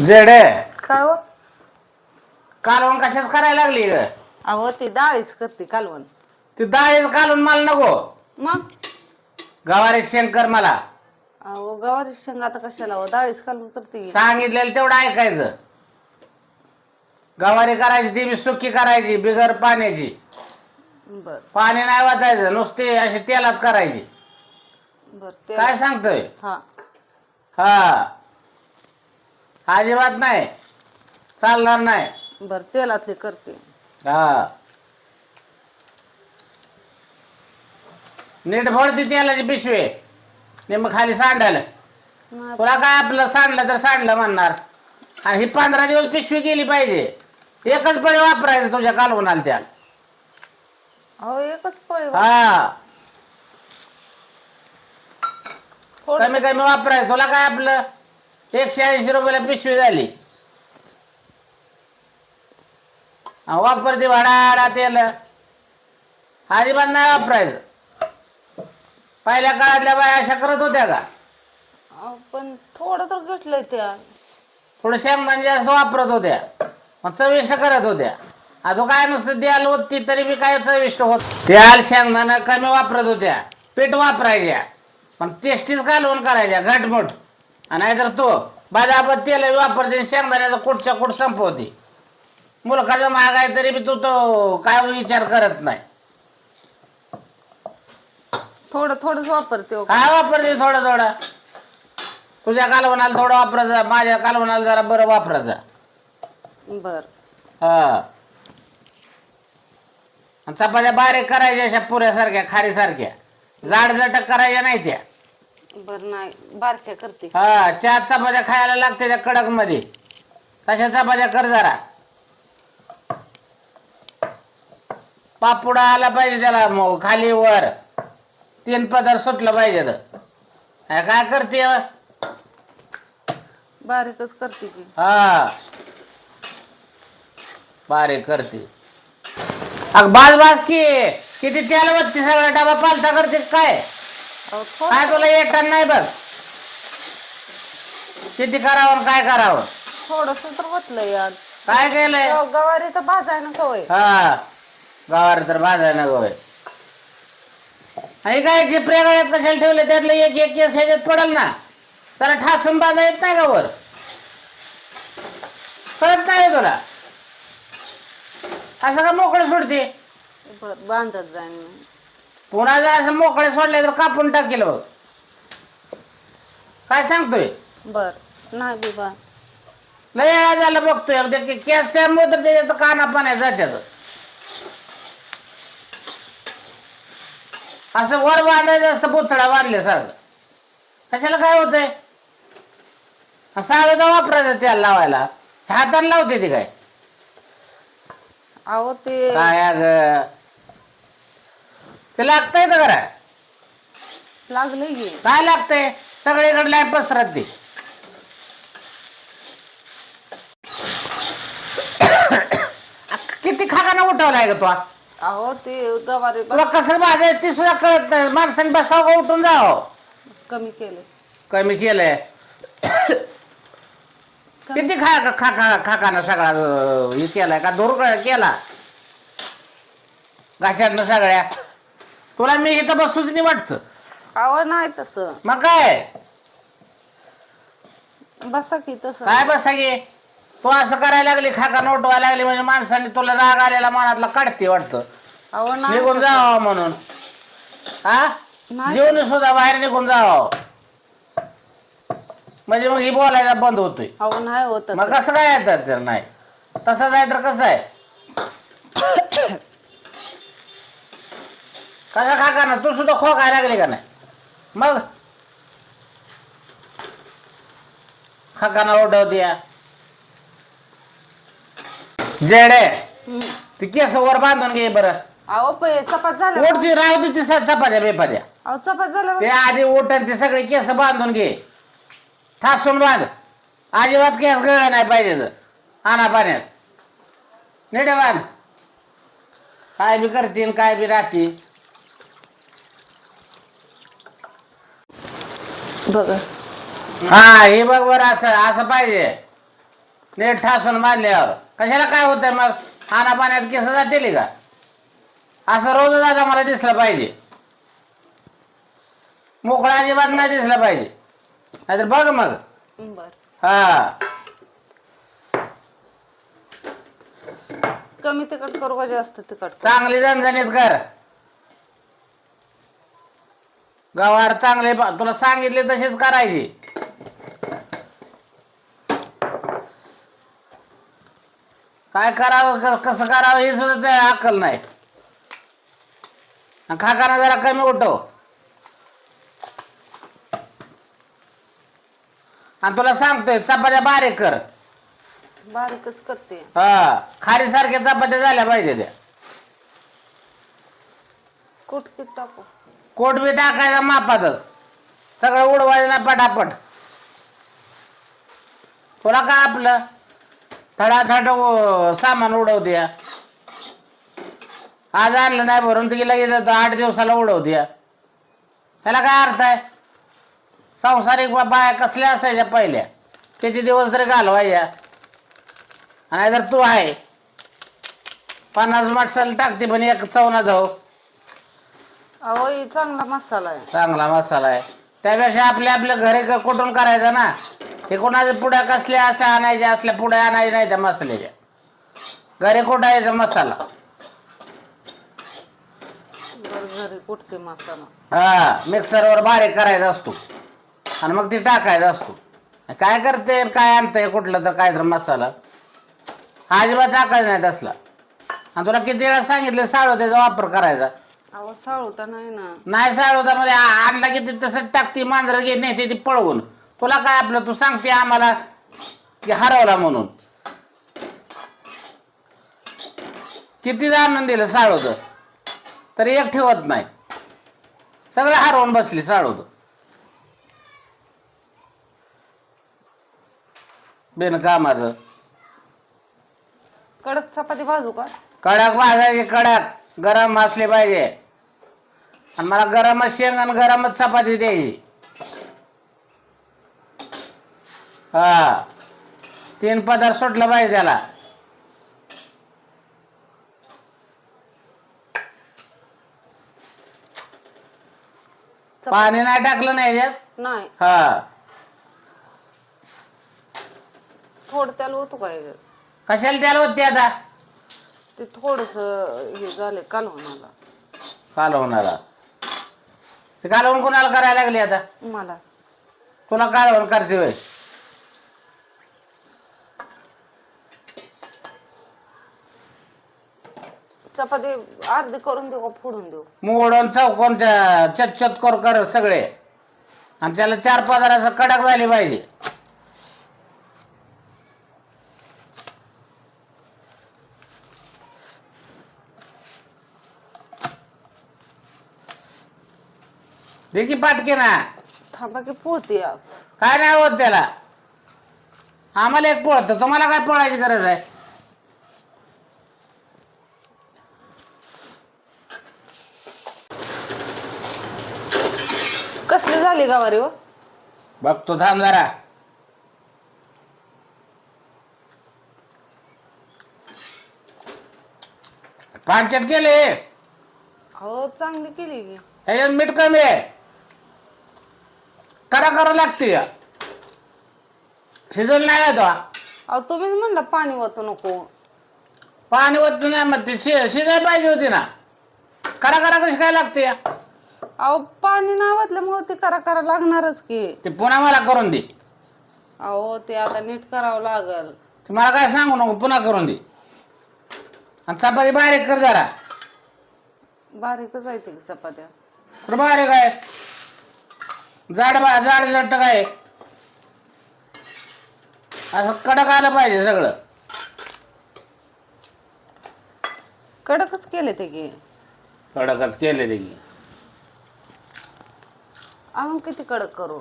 जेडे काय हो? कालवण कशाच करायला लागली ग? अहो ती डाळीच करते कालवण. ती डाळीच कालवण मला नको. मग गवारी शंकर मला अहो गवारी शेंग आता कशाला हो, डाळीच कालवण करते की. सांगितलेलं तेवढं ऐकायचं. गवारी करायची ती बी सुकी करायची बिगर पाण्याची. बर पाणी नाही वाचायचं, नुसते अशी तेलात करायची. बर काय सांगतोय? हा हा अजिबात नाही, चालणार नाही. बर तेलातली करते. हा नीट फोडती तेलाची पिशवी मग खाली सांडायला. नाही, तुला काय आपलं सांडलं तर सांडलं म्हणणार. आणि ही 15 दिवस पिशवी गेली पाहिजे. एकच पळे वापरायचं तुझ्या कालवणाला त्या. अहो एकच पळी हा थोडं कमी कमी वापरायचं. तुला काय आपलं 180 रुपयाला पिशवी झाली. वापरते भाडाडा तेल अजिबात नाही वापरायचं. पहिल्या काळातल्या बाया अशा करत होत्या का? पण थोडं तर घेतलंय त्या. थोडं शेंगदाणे जास्त वापरत होत्या, मग चविष्ट करत होत्या. आता काय नुसतं द्याल होती तरी बी काय चविष्ट होत. त्याल शेंगदाणा कमी वापरत होत्या, पीठ वापरायच्या, पण टेस्टीच कालवण करायच्या घटमुट. आणि नाहीतर तो बाजाबाद तेल वापरते, शेंगदाण्याचा कुठच्या कुठ संपवते. मुलखाचा महाग आहे तरी बी तू तो काय विचार करत नाही. थोडं थोडंच वापरते हो. काय वापरते थोडं थोडं? तुझ्या कालवणाला थोडं वापरायचं, माझ्या कालवणाला जरा बरं वापरायचं. बर हा चपात्या बारीक करायच्या अशा पुऱ्यासारख्या खारीसारख्या, जाड जटक करायच्या नाही त्या. बर नाही बारक्या करते. हा 4 चपात्या खायला लागते त्या कडक मध्ये, तशा चपात्या कर जरा. पापुडा आला पाहिजे त्याला, खाली वर 3 पदर सुटलं पाहिजे. तर काय करते? बारीकच करते की. हा बारीक करते. अग बाज बाज की किती तेल वरती सगळा डबा पालता करते काय? अहो काय तुला येतात नाही बघ. किती करावं काय करावं? थोडस तर बसलंय आज. काय केलंय? गवारी तर भाजायला सवय. हा गावाला तर भाजाय ना गोय. आणि काय जे प्रेगाळ्यात कशाला ठेवले त्यातलं एक एक केस ह्याच्यात पडल ना, त्याला ठासून बांधा येत नाही का वर? कळत नाही तुला? असं का मोकळे सोडते? बर बांधत जाईन मी. पुन्हा जर असं मोकळे सोडले तर कापून टाकेल बघ. काय सांगतोय? बर नाही बी बा. लय वेळा झालं बघतोय केस त्यामुळे तर त्याच्यात काना पाण्या जात्यात. असं वर बांधायचं असतं पुचडा बांधल्यासारखं. कशाला काय होतंय? सावेदा वापरायचं त्याला लावायला, हाताने लावते ती काय? अहो ते काय अग ते लागतंय तर करा. लागलंय की. काय लागतंय? सगळीकडे लाय पसरत ती. किती खाकाना उठवलाय ग तो? अहो ते गवारी तुला कसं भाजायचं ती सुद्धा कळत नाही. माणसाने बसाव का उठून जावं? कमी केले. कमी केलंय. किती खाकाना सगळा हे केलाय का? धूर केला घाशातनं सगळ्या. तुला मी इथं बसूच नाही वाटतं. अहो नाही तसं. मग काय बसा की तसं. काय बसा गे? तू असं करायला लागली, खाका उठवायला लागली म्हणजे माणसाने तुला राग आलेला मनातला काढते वाटतं. अहो नाही निघून जावं म्हणून. हा नाही. जेवण सुद्धा बाहेर निघून जावं म्हणजे मग ही बोलायला बंद होतोय. अहो नाही होत. मग कसं काय येतात तर नाही तसंच आहे तर कसं आहे? कसा खाका ना तू सुद्धा खोकायला लागली का नाही? मग खाकाना उठवते जेडे. ती केस वर बांधून घे बरं. अहो चपात झालं. उठती राहू दे ती चपात्या बेपात्या. अहो चपात झालं. ते आधी उठन ते सगळे केस बांधून घे, ठासून बांध. अजिबात केस गळला नाही पाहिजे तर आणा पाण्यात नीट बांध. काय बी करतीन काय बी राहते. बघा हा हे बघ बरं असं असं पाहिजे. नीट ठासून बांधल्यावर कशाला काय होतंय मग? खाना पाण्यात केस जातील का? असं रोज दादा मला दिसलं पाहिजे, मोकळा अजिबात नाही दिसलं पाहिजे. नाहीतर बघ मग. बर. हा कमी तिखट करू का जास्त तिखट करू? चांगली झणझणीत कर. गवार चांगले तुला सांगितले तसेच करायचे. काय करावं कसं करावं हे सुद्धा त्याला अक्कल नाही. खाकाना जरा कमी उठव. आणि तुला सांगतोय चपात्या बारीक कर. बारीकच करते. हा खारी सारख्या चपात्या झाल्या पाहिजे त्या. कुठकीत टाकू? कोट बी टाकायचा मापातच, सगळं उडवायचं ना पटापट. तुला काय आपलं थडाथड सामान उडवते. आज आणलं नाही भरून तिला येत 8 दिवसाला उडवते. त्याला काय अर्थ आहे? संसारिक बाया कसल्या असायच्या पहिल्या, किती दिवस तरी घालवायच्या. आणि जर तू आहे 50 मटसाला टाकते पण एक चवना जाऊ. अहो ही चांगला मसाला आहे. चांगला मसाला आहे. त्यापेक्षा आपल्या घरी कुठून करायचं ना. हे कोणाच्या पुड्या कसल्या अशा आणायच्या, असल्या पुड्या आणायच्या नाही त्या मसाल्याच्या. घरी कुठायचा मसाला. घरी कुठते मसाला. हा मिक्सरवर बारीक करायचा असतो आणि मग ती टाकायचा असतो. काय करते काय आणतंय कुठलं तर काय तर मसाला अजिबात टाकायचा नाही तसला. आणि तुला किती वेळा सांगितलं साळोत्याचा वापर करायचा. अहो साळूता नाही ना. नाही साळोता मध्ये आणला की ते तसंच टाकते. मांजर घे नाही ती पळवून. तुला काय आपलं तू सांगते आम्हाला की हरवला म्हणून. किती आणून दिलं साळोत तरी एक ठेवत नाही. सगळं हरवून बसली साळोत बिनकामाचं. कडक चपाती भाजू का? कडक भाजायची, कडक गरम असले पाहिजे. आणि मला गरमच शेंग आणि गरमच चपाती द्यायची. हा 3 पदार्थ सुटलं पाहिजे त्याला. पाणी नाही टाकलं नाही याच्यात. नाही. हा थोडं त्याला होतो काय? कशाला त्याला होते आता? ते थोडस हे झाले कालवणाला. कालवणाला ते कालवण कोणाला करायला लागली आता? मला. तुला कालवण करते होय? चपाती अर्धी करून देऊ का फोडून देऊ? मोडून चौकोन चटचट कर सगळे. आणि त्याला 4 पदार्थ कडक झाली पाहिजे. देखी पाटके ना. थांबा की पोळते. काय नाही होत त्याला. आम्हाला एक पोळतं, तुम्हाला काय पोळायची गरज आहे? कसली झाली गवारी व? बघतो थांब जरा. पांचट केले. हो चांगली केली की. ह्याच्यात मीठ कमी आहे. करा लागते. शिजवलं नाही तो. अहो तुम्हीच म्हणलं पाणी ओतू नको. पाणी होत नाही मग ती शिजाय पाहिजे होती ना. करा कशी काय लागते? अहो पाणी नाही ओतल्यामुळे ते करा लागणारच की. ते पुन्हा मला करून दे. अहो ते आता नीट करावं लागल. ते मला काय सांगू नको, पुन्हा करून दे. आणि चपाती बारीक कर जरा. बारीकच आहे ते चपात्या. कुठं बारीक आहे? जाड जट्ट काय असं कडक आलं पाहिजे सगळं. कडकच केले ते की. कडकच केले ते की. अजून किती कडक करू?